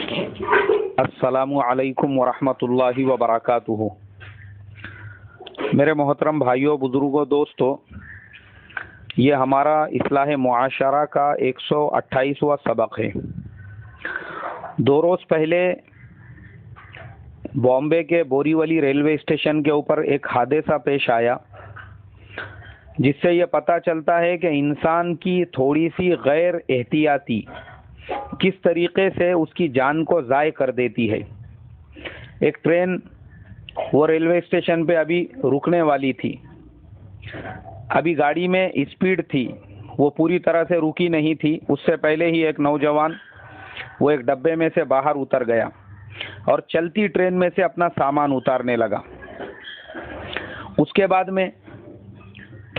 अस्सलामु अलैकुम वरहमतुल्लाहि वबरकातुहू। मेरे मोहतरम भाइयों, बुजुर्गों, दोस्तों, ये हमारा इस्लाह मुआशरा का 128वां सबक है। 2 रोज़ पहले बॉम्बे के बोरीवली रेलवे स्टेशन के ऊपर एक हादसा पेश आया, जिससे ये पता चलता है कि इंसान की थोड़ी सी गैर एहतियाती किस तरीके से उसकी जान को ज़ाय कर देती है। एक ट्रेन वो रेलवे स्टेशन पे अभी रुकने वाली थी। अभी गाड़ी में स्पीड थी, वो पूरी तरह से रुकी नहीं थी। उससे पहले ही एक नौजवान वो एक डब्बे में से बाहर उतर गया और चलती ट्रेन में से अपना सामान उतारने लगा। उसके बाद में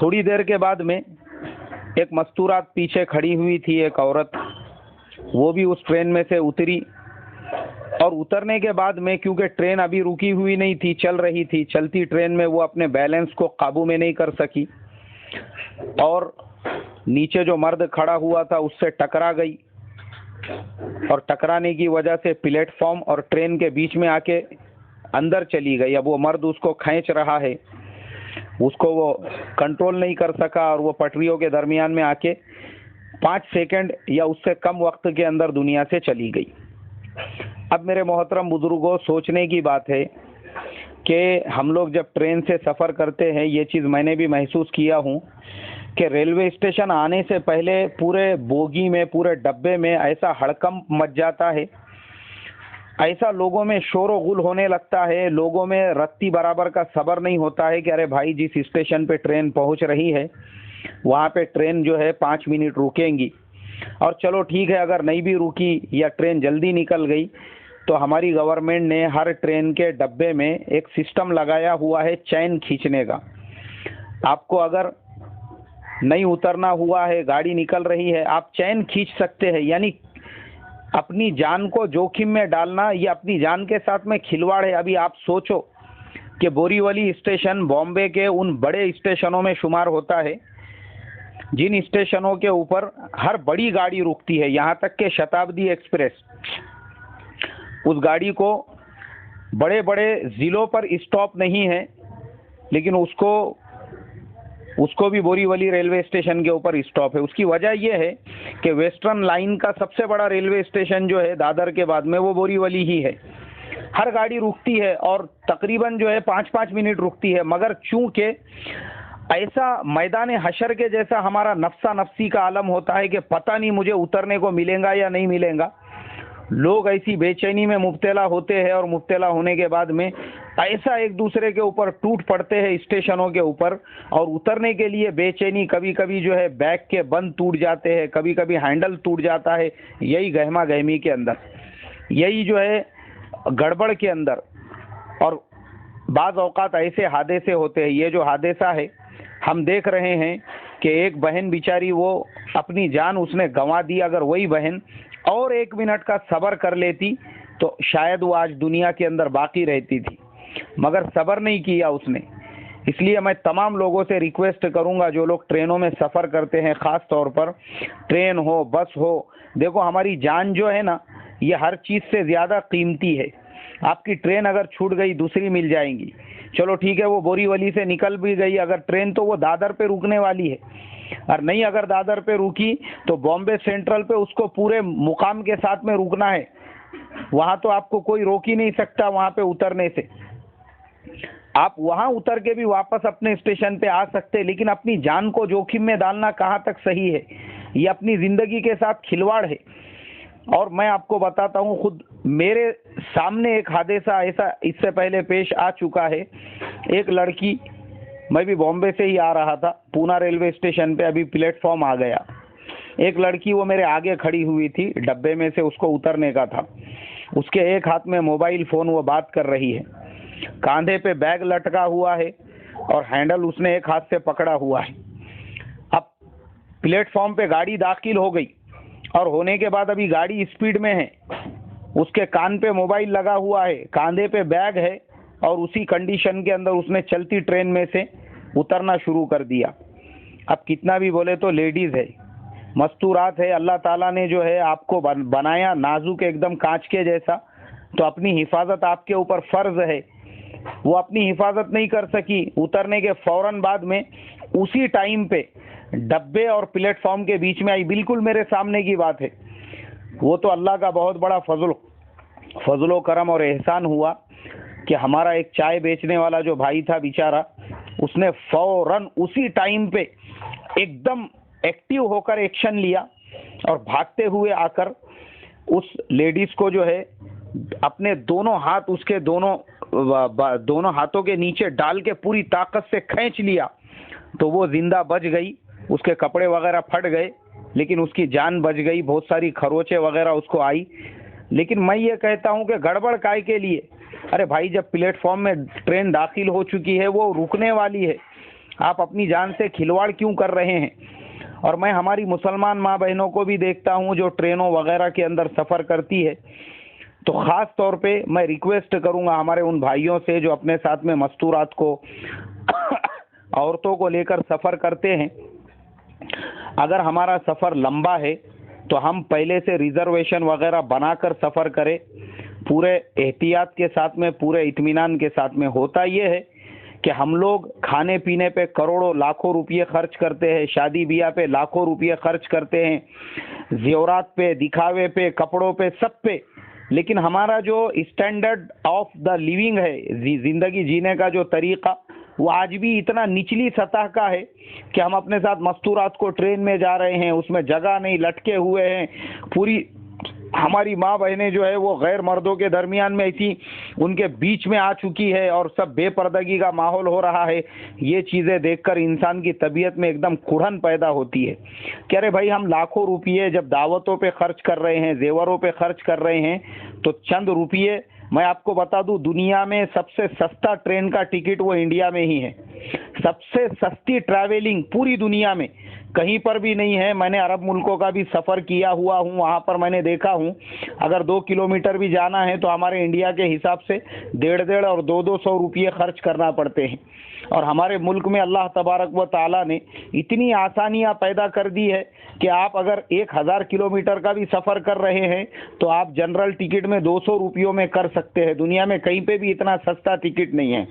थोड़ी देर के बाद में एक मस्तूरात पीछे खड़ी हुई थी, एक औरत, वो भी उस ट्रेन में से उतरी। और उतरने के बाद में, क्योंकि ट्रेन अभी रुकी हुई नहीं थी, चल रही थी, चलती ट्रेन में वो अपने बैलेंस को काबू में नहीं कर सकी और नीचे जो मर्द खड़ा हुआ था उससे टकरा गई और टकराने की वजह से प्लेटफॉर्म और ट्रेन के बीच में आके अंदर चली गई। अब वो मर्द उसको खींच रहा है, उसको वो कंट्रोल नहीं कर सका और वो पटरियों के दरमियान में आके 5 सेकंड या उससे कम वक्त के अंदर दुनिया से चली गई। अब मेरे मोहतरम बुजुर्गों, सोचने की बात है कि हम लोग जब ट्रेन से सफ़र करते हैं, ये चीज़ मैंने भी महसूस किया हूँ कि रेलवे स्टेशन आने से पहले पूरे बोगी में, पूरे डब्बे में ऐसा हड़कंप मच जाता है, ऐसा लोगों में शोर व गुल होने लगता है, लोगों में रत्ती बराबर का सब्र नहीं होता है कि अरे भाई, जिस स्टेशन पे ट्रेन पहुँच रही है वहाँ पे ट्रेन जो है 5 मिनट रुकेंगी, और चलो ठीक है, अगर नहीं भी रुकी या ट्रेन जल्दी निकल गई तो हमारी गवर्नमेंट ने हर ट्रेन के डब्बे में एक सिस्टम लगाया हुआ है चैन खींचने का। आपको अगर नहीं उतरना हुआ है, गाड़ी निकल रही है, आप चैन खींच सकते हैं। यानी अपनी जान को जोखिम में डालना, ये अपनी जान के साथ में खिलवाड़ है। अभी आप सोचो कि बोरीवली स्टेशन बॉम्बे के उन बड़े स्टेशनों में शुमार होता है जिन स्टेशनों के ऊपर हर बड़ी गाड़ी रुकती है, यहाँ तक कि शताब्दी एक्सप्रेस, उस गाड़ी को बड़े बड़े ज़िलों पर स्टॉप नहीं है, लेकिन उसको भी बोरीवली रेलवे स्टेशन के ऊपर स्टॉप है। उसकी वजह यह है कि वेस्टर्न लाइन का सबसे बड़ा रेलवे स्टेशन जो है दादर के बाद में, वो बोरीवली ही है। हर गाड़ी रुकती है और तकरीबन जो है 5-5 मिनट रुकती है, मगर चूंकि ऐसा मैदान हशर के जैसा हमारा नफ्सा नफ्सी का आलम होता है कि पता नहीं मुझे उतरने को मिलेगा या नहीं मिलेगा, लोग ऐसी बेचैनी में मुब्तला होते हैं और मुब्तला होने के बाद में ऐसा एक दूसरे के ऊपर टूट पड़ते हैं स्टेशनों के ऊपर, और उतरने के लिए बेचैनी, कभी कभी जो है बैग के बंद टूट जाते हैं, कभी कभी हैंडल टूट जाता है। यही गहमा गहमी के अंदर, यही जो है गड़बड़ के अंदर, और बाज़ औक़ात ऐसे हादसे होते हैं। ये जो हादसा है हम देख रहे हैं कि एक बहन बेचारी, वो अपनी जान उसने गंवा दी। अगर वही बहन और 1 मिनट का सब्र कर लेती तो शायद वो आज दुनिया के अंदर बाकी रहती थी, मगर सब्र नहीं किया उसने। इसलिए मैं तमाम लोगों से रिक्वेस्ट करूंगा, जो लोग ट्रेनों में सफ़र करते हैं, ख़ास तौर पर ट्रेन हो, बस हो, देखो हमारी जान जो है ना, ये हर चीज़ से ज़्यादा कीमती है। आपकी ट्रेन अगर छूट गई, दूसरी मिल जाएंगी, चलो ठीक है, वो बोरीवली से निकल भी गई अगर ट्रेन, तो वो दादर पे रुकने वाली है, और नहीं अगर दादर पे रुकी तो बॉम्बे सेंट्रल पे उसको पूरे मुकाम के साथ में रुकना है। वहाँ तो आपको कोई रोक ही नहीं सकता वहाँ पे उतरने से। आप वहाँ उतर के भी वापस अपने स्टेशन पे आ सकते हैं, लेकिन अपनी जान को जोखिम में डालना कहाँ तक सही है? ये अपनी ज़िंदगी के साथ खिलवाड़ है। और मैं आपको बताता हूँ, खुद मेरे सामने एक हादसा ऐसा इससे पहले पेश आ चुका है। एक लड़की, मैं भी बॉम्बे से ही आ रहा था, पूना रेलवे स्टेशन पे अभी प्लेटफॉर्म आ गया। एक लड़की वो मेरे आगे खड़ी हुई थी, डब्बे में से उसको उतरने का था। उसके एक हाथ में मोबाइल फ़ोन, वो बात कर रही है, कंधे पे बैग लटका हुआ है और हैंडल उसने एक हाथ से पकड़ा हुआ है। अब प्लेटफॉर्म पे गाड़ी दाखिल हो गई और होने के बाद अभी गाड़ी स्पीड में है, उसके कान पे मोबाइल लगा हुआ है, कंधे पे बैग है, और उसी कंडीशन के अंदर उसने चलती ट्रेन में से उतरना शुरू कर दिया। अब कितना भी बोले तो लेडीज़ है, मस्तूरात है, अल्लाह ताला ने जो है आपको बनाया नाजुक एकदम कांच के जैसा, तो अपनी हिफाजत आपके ऊपर फर्ज है। वो अपनी हिफाजत नहीं कर सकी, उतरने के फौरन बाद में उसी टाइम पे डब्बे और प्लेटफॉर्म के बीच में आई, बिल्कुल मेरे सामने की बात है। वो तो अल्लाह का बहुत बड़ा फजलो करम और एहसान हुआ कि हमारा एक चाय बेचने वाला जो भाई था बेचारा, उसने फौरन उसी टाइम पे एकदम एक्टिव होकर एक्शन लिया और भागते हुए आकर उस लेडीज को जो है अपने दोनों हाथ उसके दोनों हाथों के नीचे डाल के पूरी ताकत से खींच लिया, तो वो जिंदा बच गई। उसके कपड़े वगैरह फट गए लेकिन उसकी जान बच गई, बहुत सारी खरोंचे वगैरह उसको आई। लेकिन मैं ये कहता हूँ कि गड़बड़ काय के लिए? अरे भाई, जब प्लेटफॉर्म में ट्रेन दाखिल हो चुकी है, वो रुकने वाली है, आप अपनी जान से खिलवाड़ क्यों कर रहे हैं? और मैं हमारी मुसलमान माँ बहनों को भी देखता हूँ जो ट्रेनों वगैरह के अंदर सफ़र करती है, तो ख़ास तौर पे मैं रिक्वेस्ट करूँगा हमारे उन भाइयों से जो अपने साथ में मस्तूरात को औरतों को लेकर सफ़र करते हैं, अगर हमारा सफ़र लंबा है तो हम पहले से रिजर्वेशन वगैरह बनाकर सफ़र करें, पूरे एहतियात के साथ में, पूरे इत्मीनान के साथ में। होता ये है कि हम लोग खाने पीने पे करोड़ों लाखों रुपये खर्च करते हैं, शादी ब्याह पे लाखों रुपये खर्च करते हैं, ज़ेवरात पे, दिखावे पे, कपड़ों पे, सब पे, लेकिन हमारा जो स्टैंडर्ड ऑफ द लिविंग है, ज़िंदगी जीने का जो तरीक़ा, वो आज भी इतना निचली सतह का है कि हम अपने साथ मस्तूरात को ट्रेन में जा रहे हैं, उसमें जगह नहीं, लटके हुए हैं। पूरी हमारी माँ बहनें जो है वो गैर मर्दों के दरमियान में ऐसी उनके बीच में आ चुकी है और सब बेपर्दगी का माहौल हो रहा है। ये चीज़ें देखकर इंसान की तबीयत में एकदम कुढ़न पैदा होती है कि अरे भाई, हम लाखों रुपये जब दावतों पे खर्च कर रहे हैं, जेवरों पे खर्च कर रहे हैं, तो चंद रुपये, मैं आपको बता दूं, दुनिया में सबसे सस्ता ट्रेन का टिकट वो इंडिया में ही है। सबसे सस्ती ट्रैवलिंग पूरी दुनिया में कहीं पर भी नहीं है। मैंने अरब मुल्कों का भी सफ़र किया हुआ हूँ, वहाँ पर मैंने देखा हूँ, अगर 2 किलोमीटर भी जाना है तो हमारे इंडिया के हिसाब से 150 और 200 रुपये खर्च करना पड़ते हैं। और हमारे मुल्क में अल्लाह तबारक व ताला ने इतनी आसानियाँ पैदा कर दी है कि आप अगर 1000 किलोमीटर का भी सफ़र कर रहे हैं तो आप जनरल टिकट में 200 रुपयों में कर सकते हैं। दुनिया में कहीं पे भी इतना सस्ता टिकट नहीं है।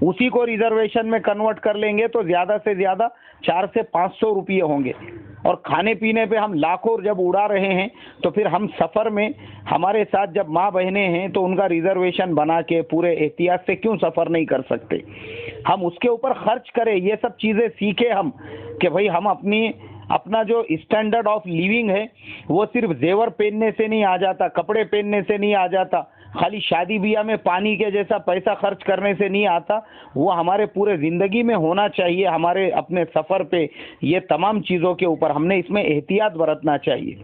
उसी को रिजर्वेशन में कन्वर्ट कर लेंगे तो ज़्यादा से ज़्यादा 400 से 500 रुपये होंगे। और खाने पीने पे हम लाखों जब उड़ा रहे हैं तो फिर हम सफ़र में हमारे साथ जब माँ बहनें हैं तो उनका रिजर्वेशन बना के पूरे एहतियात से क्यों सफ़र नहीं कर सकते? हम उसके ऊपर खर्च करें, ये सब चीज़ें सीखे हम कि भाई हम अपना जो स्टैंडर्ड ऑफ लिविंग है वो सिर्फ जेवर पहनने से नहीं आ जाता, कपड़े पहनने से नहीं आ जाता, खाली शादी ब्याह में पानी के जैसा पैसा खर्च करने से नहीं आता, वो हमारे पूरे ज़िंदगी में होना चाहिए। हमारे अपने सफ़र पे ये तमाम चीज़ों के ऊपर हमने इसमें एहतियात बरतना चाहिए।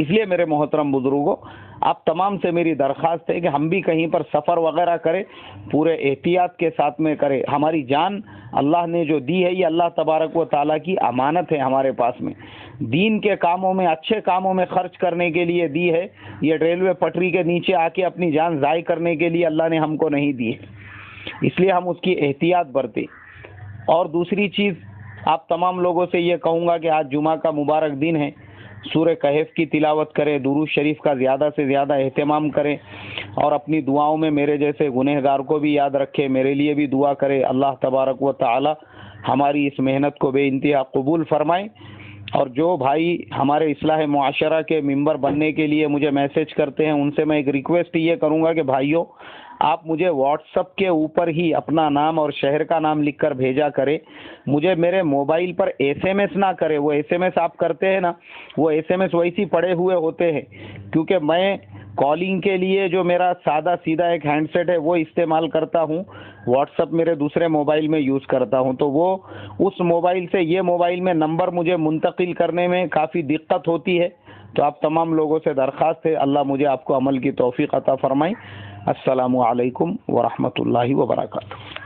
इसलिए मेरे मोहतरम बुजुर्गों, आप तमाम से मेरी दरख्वास्त है कि हम भी कहीं पर सफ़र वगैरह करें, पूरे एहतियात के साथ में करें। हमारी जान अल्लाह ने जो दी है ये अल्लाह तबारक व ताला की अमानत है हमारे पास में, दीन के कामों में, अच्छे कामों में खर्च करने के लिए दी है। ये रेलवे पटरी के नीचे आके अपनी जान ज़ाय करने के लिए अल्लाह ने हमको नहीं दी है, इसलिए हम उसकी एहतियात बरतें। और दूसरी चीज़, आप तमाम लोगों से ये कहूँगा कि आज जुमा का मुबारक दिन है, सूरह कहफ की तिलावत करें, दुरूद शरीफ का ज़्यादा से ज़्यादा एहतमाम करें और अपनी दुआओं में मेरे जैसे गुनहगार को भी याद रखें, मेरे लिए भी दुआ करें। अल्लाह तबारक व ताला हमारी इस मेहनत को बेइंतहा कबूल फरमाएं। और जो भाई हमारे इस्लाह मुआशरा के मेंबर बनने के लिए मुझे मैसेज करते हैं, उनसे मैं एक रिक्वेस्ट ये करूँगा कि भाइयों, आप मुझे व्हाट्सएप के ऊपर ही अपना नाम और शहर का नाम लिखकर भेजा करें। मुझे मेरे मोबाइल पर एसएमएस ना करें। वो एसएमएस आप करते हैं ना, वो एसएमएस वैसे पड़े हुए होते हैं, क्योंकि मैं कॉलिंग के लिए जो मेरा सादा सीधा एक हैंडसेट है वो इस्तेमाल करता हूँ, व्हाट्सएप मेरे दूसरे मोबाइल में यूज़ करता हूँ, तो वो उस मोबाइल से ये मोबाइल में नंबर मुझे मुंतकिल करने में काफ़ी दिक्कत होती है। तो आप तमाम लोगों से दरख्वास्त है, अल्लाह मुझे आपको अमल की तौफीक अता फरमाए। अस्सलामु अलैकुम व रहमतुल्लाहि व बरकातुहू।